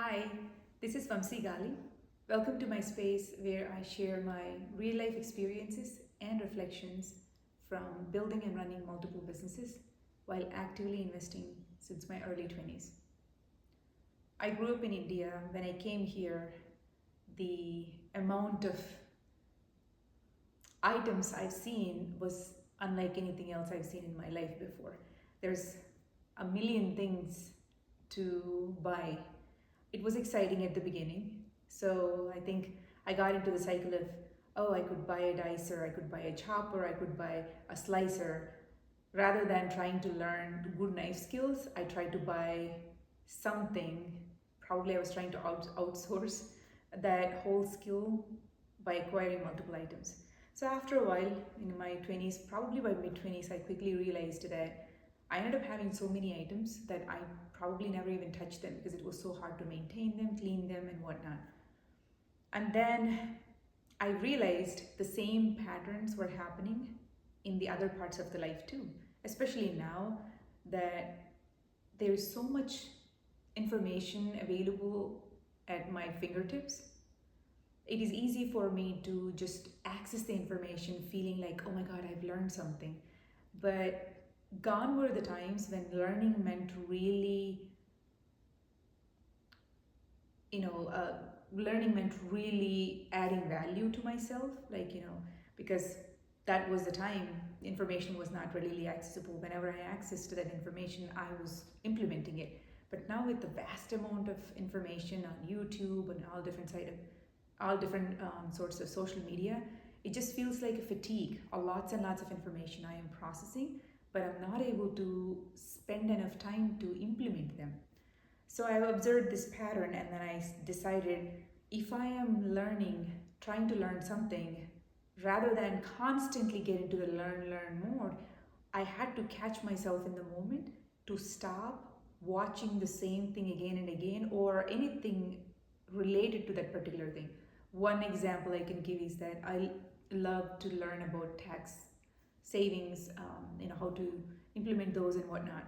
Hi, this is Vamsi Gali. Welcome to my space where I share my real life experiences and reflections from building and running multiple businesses while actively investing since my early 20s. I grew up in India. When I came here, the amount of items I've seen was unlike anything else I've seen in my life before. There's a million things to buy. It was exciting at the beginning. So I think I got into the cycle of, oh, I could buy a dicer, I could buy a chopper, I could buy a slicer. Rather than trying to learn good knife skills, I tried to buy something. Probably I was trying to outsource that whole skill by acquiring multiple items. So after a while, in my 20s, probably by mid 20s, I quickly realized that I ended up having so many items that I probably never even touched them because it was so hard to maintain them, clean them, and whatnot. And then I realized the same patterns were happening in the other parts of the life too, especially now that there is so much information available at my fingertips. It is easy for me to just access the information feeling like, oh my God, I've learned something. But gone were the times when learning meant really, learning meant really adding value to myself, because that was the time information was not readily accessible. Whenever I accessed that information, I was implementing it. But now with the vast amount of information on YouTube and all different sorts of social media, it just feels like a fatigue. Lots and lots of information I am processing, but I'm not able to spend enough time to implement them. So I observed this pattern and then I decided if I am trying to learn something, rather than constantly get into the learn mode, I had to catch myself in the moment to stop watching the same thing again and again or anything related to that particular thing. One example I can give is that I love to learn about tax savings, how to implement those and whatnot.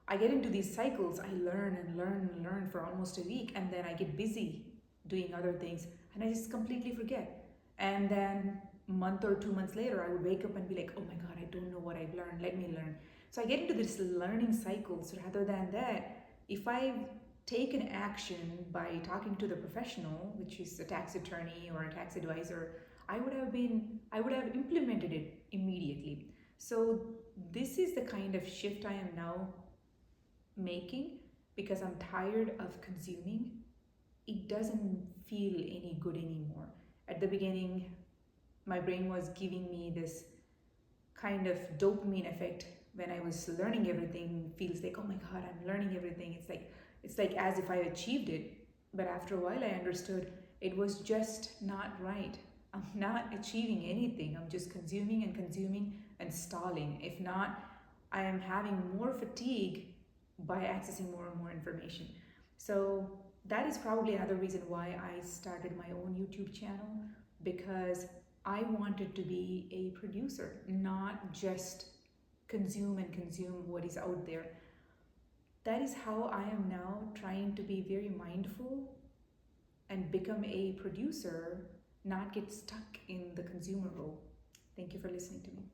I get into these cycles, I learn and learn and learn for almost a week, and then I get busy doing other things and I just completely forget. And then a month or 2 months later, I would wake up and be like, oh my God, I don't know what I've learned, let me learn. So I get into this learning cycles. Rather than that, if I take an action by talking to the professional, which is a tax attorney or a tax advisor, I would have implemented it immediately. So this is the kind of shift I am now making because I'm tired of consuming. It doesn't feel any good anymore. At the beginning, my brain was giving me this kind of dopamine effect when I was learning everything. Feels like, oh my God, I'm learning everything. It's like as if I achieved it. But after a while I understood it was just not right. I'm not achieving anything. I'm just consuming and stalling. If not, I am having more fatigue by accessing more and more information. So that is probably another reason why I started my own YouTube channel, because I wanted to be a producer, not just consume what is out there. That is how I am now trying to be very mindful and become a producer, not get stuck in the consumer role. Thank you for listening to me.